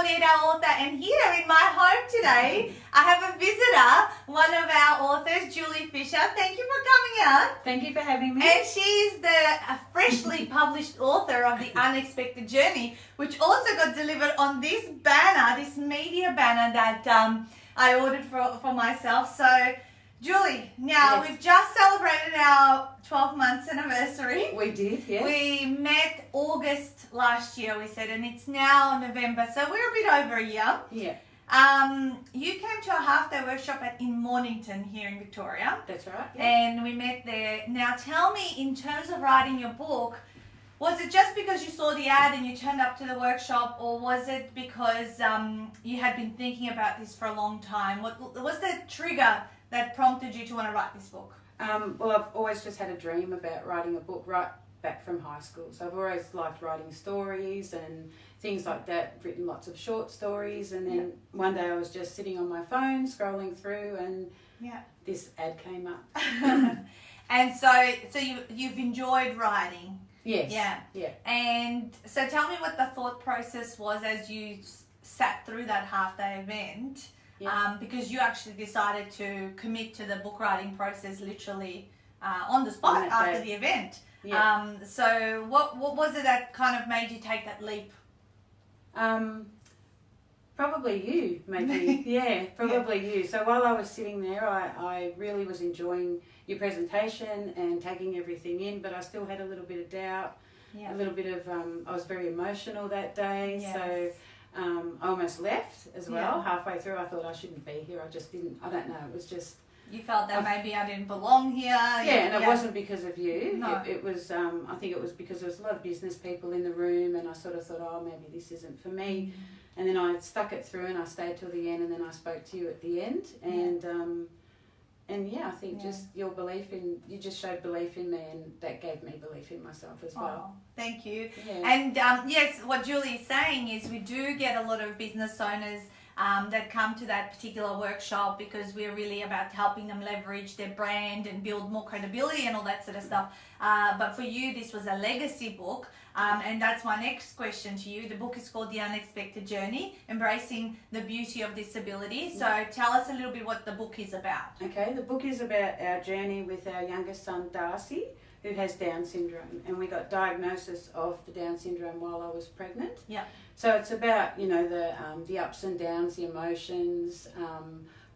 48-hour author, and here in my home today, I have a visitor, one of our authors, Julie Fisher. Thank you for coming out. Thank you for having me. And she's the freshly published author of The Unexpected Journey, which also got delivered on this banner, this media banner that I ordered for myself. So, Julie, now Yes. we've just celebrated our 12 months anniversary. We did, yes. We met August last year, we said, and it's now November, so we're a bit over a year. Yeah, You came to a half-day workshop in Mornington here in Victoria, that's right. Yeah. and we met there. Now tell me, in terms of writing your book, was it just because you saw the ad and you turned up to the workshop, or was it because you had been thinking about this for a long time? What was the trigger that prompted you to want to write this book? Well, I've always just had a dream about writing a book right back from high school. So I've always liked writing stories and things like that, written lots of short stories. And then one day I was just sitting on my phone, scrolling through, and this ad came up. And so you've enjoyed writing. Yes. Yeah. And so tell me what the thought process was as you sat through that half-day event. Yeah. Because you actually decided to commit to the book writing process literally on the spot after the event. Yeah. So what was it that kind of made you take that leap? Probably you, maybe. Yeah, probably you. So while I was sitting there, I really was enjoying your presentation and taking everything in, but I still had a little bit of doubt, a little bit of, I was very emotional that day. Yes. So I almost left as well. Halfway through, I thought I shouldn't be here. I just didn't, I don't know, it was just... You felt that maybe I didn't belong here. Yeah, and it wasn't because of you. No. It was, I think it was because there was a lot of business people in the room, and I sort of thought, oh, maybe this isn't for me. And then I stuck it through and I stayed till the end, and then I spoke to you at the end. And I think just your belief you just showed belief in me, and that gave me belief in myself as well. Oh, thank you. Yeah. And yes, what Julie is saying is we do get a lot of business owners that come to that particular workshop because we're really about helping them leverage their brand and build more credibility and all that sort of stuff. But for you, this was a legacy book. And that's my next question to you. The book is called The Unexpected Journey, Embracing the Beauty of Disability. So tell us a little bit what the book is about. Okay, the book is about our journey with our youngest son, Darcy, who has Down syndrome. And we got diagnosis of the Down syndrome while I was pregnant. Yeah. So it's about, the ups and downs, the emotions,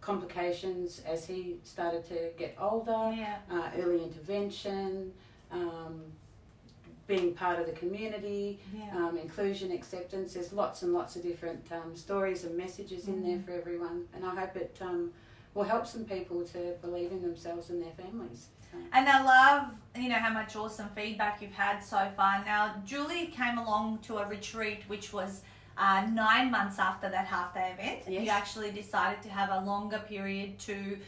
complications as he started to get older, early intervention, being part of the community, inclusion, acceptance. There's lots and lots of different stories and messages in there for everyone, and I hope it will help some people to believe in themselves and their families. So. And I love, how much awesome feedback you've had so far. Now, Julie came along to a retreat which was 9 months after that half-day event. Yes. You actually decided to have a longer period to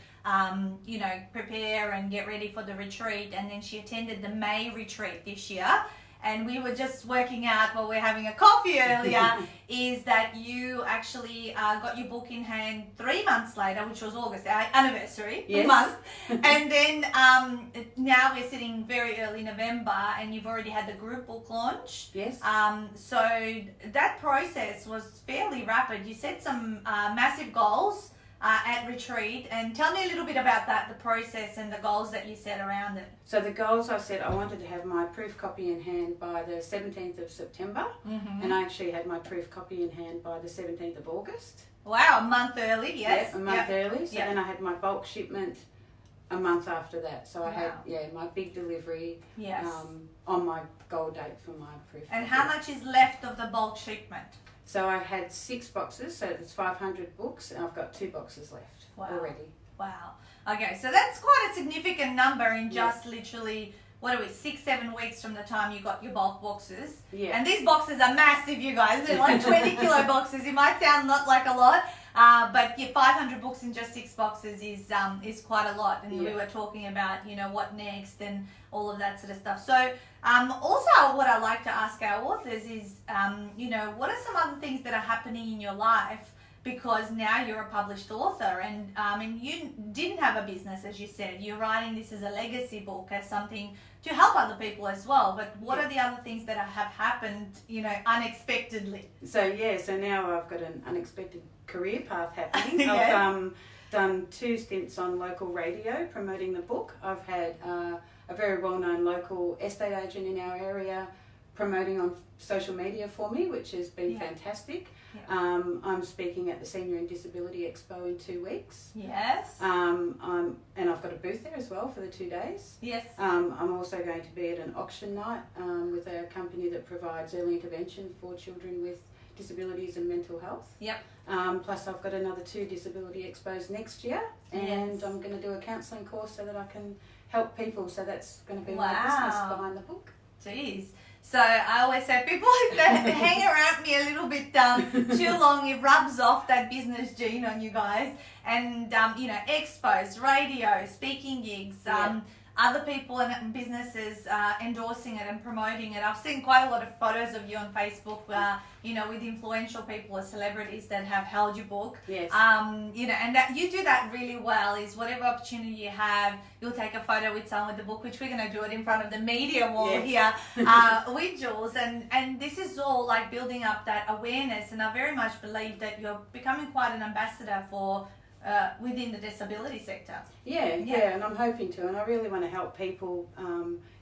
prepare and get ready for the retreat, and then she attended the May retreat this year. And we were just working out while we're having a coffee earlier is that you actually got your book in hand 3 months later, which was August, our anniversary month. And then now we're sitting very early November, and you've already had the group book launch. Yes. So that process was fairly rapid. You set some massive goals at retreat, and tell me a little bit about that, the process and the goals that you set around it. So the goals I said, I wanted to have my proof copy in hand by the 17th of September, and I actually had my proof copy in hand by the 17th of August. Wow, a month early, yes. Yeah, a month early. So then I had my bulk shipment a month after that. So I had my big delivery on my goal date for my proof copy. And how much is left of the bulk shipment? So I had 6 boxes, so it's 500 books, and I've got 2 boxes left already. Wow. Okay, so that's quite a significant number in just literally, 6-7 weeks from the time you got your bulk boxes. Yeah. And these boxes are massive, you guys. They're like 20 kilo boxes. It might sound not like a lot, but 500 books in just 6 boxes is quite a lot. And we were talking about, what next and all of that sort of stuff. So also what I like to ask our authors is, what are some other things that are happening in your life because now you're a published author, and you didn't have a business, as you said. You're writing this as a legacy book, as something to help other people as well. But what are the other things that have happened, unexpectedly? So now I've got an unexpected career path happening. Yes. I've done 2 stints on local radio promoting the book. I've had a very well-known local estate agent in our area promoting on social media for me, which has been fantastic. Yeah. I'm speaking at the Senior and Disability Expo in 2 weeks. Yes. And I've got a booth there as well for the 2 days. Yes. I'm also going to be at an auction night with a company that provides early intervention for children with disabilities and mental health. Yep. Plus I've got another 2 disability expos next year, and I'm going to do a counselling course so that I can help people. So that's going to be my business behind the book. Jeez. So I always say people that hang around me a little bit too long, it rubs off that business gene on you guys. And expos, radio, speaking gigs, other people and businesses endorsing it and promoting it. I've seen quite a lot of photos of you on Facebook, with influential people or celebrities that have held your book. Yes. And that you do that really well. Is whatever opportunity you have, you'll take a photo with someone with the book, which we're going to do it in front of the media wall here with Jules. And this is all like building up that awareness. And I very much believe that you're becoming quite an ambassador for within the disability sector. Yeah, and I'm hoping to, and I really want to help people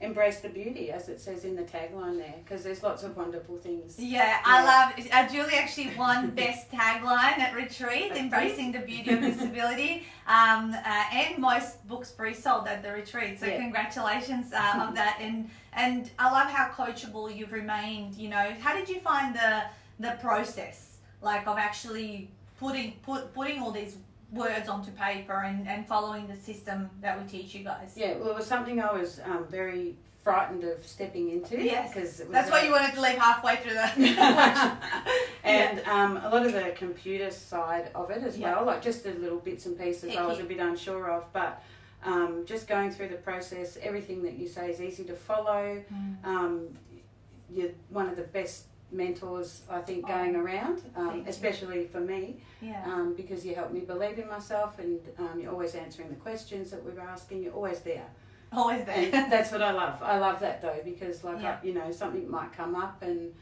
embrace the beauty, as it says in the tagline there, because there's lots of wonderful things. Yeah, I love Julie actually won best tagline at Retreat, embracing the beauty of disability, and most books pre-sold at the Retreat, so congratulations on that. And I love how coachable you've remained. How did you find the process, like, of actually putting all these words onto paper and following the system that we teach you guys? Yeah, well, it was something I was very frightened of stepping into. Yes, because that's why you wanted to leave halfway through the and a lot of the computer side of it as well, like just the little bits and pieces I was a bit unsure of, but just going through the process, everything that you say is easy to follow. You're one of the best mentors, I think, going around, especially for me, because you help me believe in myself, and you're always answering the questions that we're asking. You're always there. Always there. And that's what I love. I love that though, because something might come up and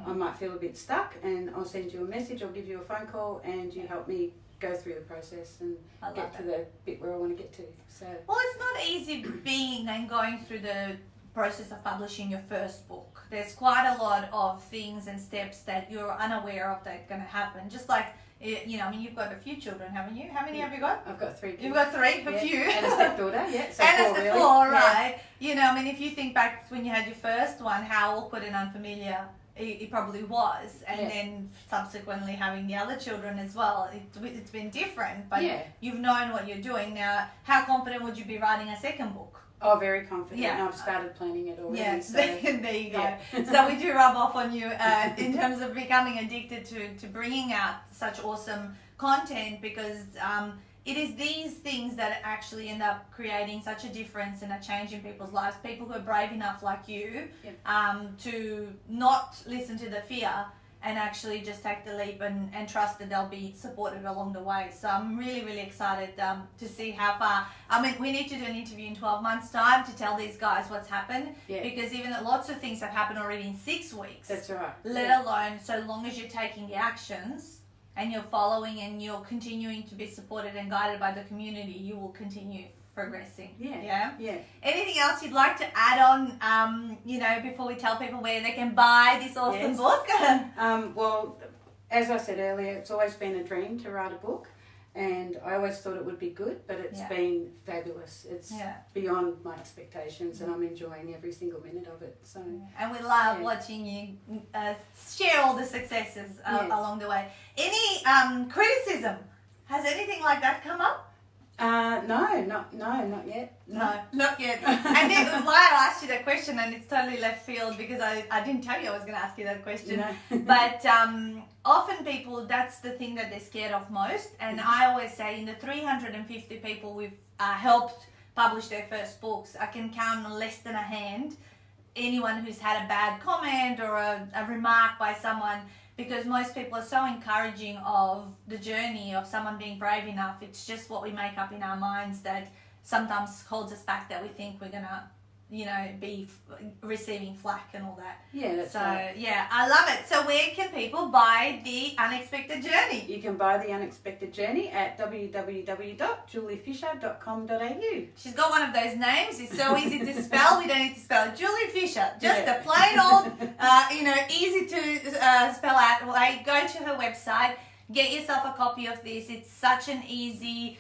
I might feel a bit stuck, and I'll send you a message, I'll give you a phone call, and you help me go through the process and get to the bit where I want to get to. So well, it's not easy being and going through the process of publishing your first book. There's quite a lot of things and steps that you're unaware of that are going to happen. Just like, you've got a few children, haven't you? How many have you got? I've got 3 kids. You've got 3, a few. And a stepdaughter, So and 4, a 4, right. If you think back when you had your first one, how awkward and unfamiliar it probably was. And then subsequently having the other children as well, it's been different. But you've known what you're doing. Now, how confident would you be writing a second book? Oh, very confident. And I've started planning it already. Yeah, so. there you go. So we do rub off on you in terms of becoming addicted to bringing out such awesome content, because it is these things that actually end up creating such a difference and a change in people's lives. People who are brave enough like you to not listen to the fear and actually just take the leap and trust that they'll be supported along the way. So I'm really, really excited to see how far. We need to do an interview in 12 months' time to tell these guys what's happened, because even lots of things have happened already in 6 weeks. That's right. Let alone, so long as you're taking the actions and you're following and you're continuing to be supported and guided by the community, you will continue progressing. Yeah. Anything else you'd like to add on, before we tell people where they can buy this awesome book? Well, as I said earlier, it's always been a dream to write a book, and I always thought it would be good, but it's been fabulous. It's beyond my expectations, and I'm enjoying every single minute of it. So, and we love watching you share all the successes along the way. Any criticism? Has anything like that come up? No, not yet. No, not yet. And then why I asked you that question, and it's totally left field, because I didn't tell you I was going to ask you that question. No. But often people, that's the thing that they're scared of most. And I always say, in the 350 people we've helped publish their first books, I can count on less than a hand anyone who's had a bad comment or a remark by someone, because most people are so encouraging of the journey of someone being brave enough. It's just what we make up in our minds that sometimes holds us back, that we think we're gonna, be receiving flack and all that. Yeah, that's so, right. yeah, I love it. So where can people buy The Unexpected Journey? You can buy The Unexpected Journey at www.juliefisher.com.au. She's got one of those names. It's so easy to spell. We don't need to spell it. Julie Fisher. Just a plain old, easy to spell out. Like, go to her website. Get yourself a copy of this. It's such an easy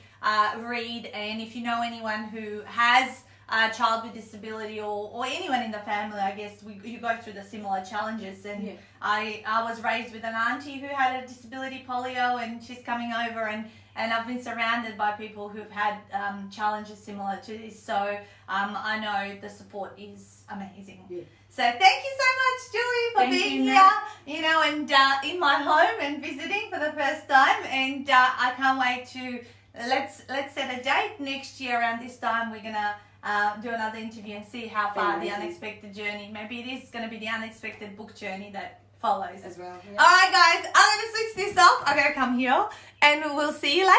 read. And if you know anyone who has a child with disability or anyone in the family, I guess you go through the similar challenges. And I was raised with an auntie who had a disability, polio, and she's coming over, and I've been surrounded by people who've had challenges similar to this. So I know the support is amazing. Yeah. So thank you so much, Julie, for being here, and in my home and visiting for the first time. And I can't wait to let's set a date next year around this time. We're gonna do another interview and see how far the unexpected journey. Maybe it is going to be the unexpected book journey that follows as well. Yeah. All right, guys, I'm going to switch this off. I'm going to come here, and we'll see you later.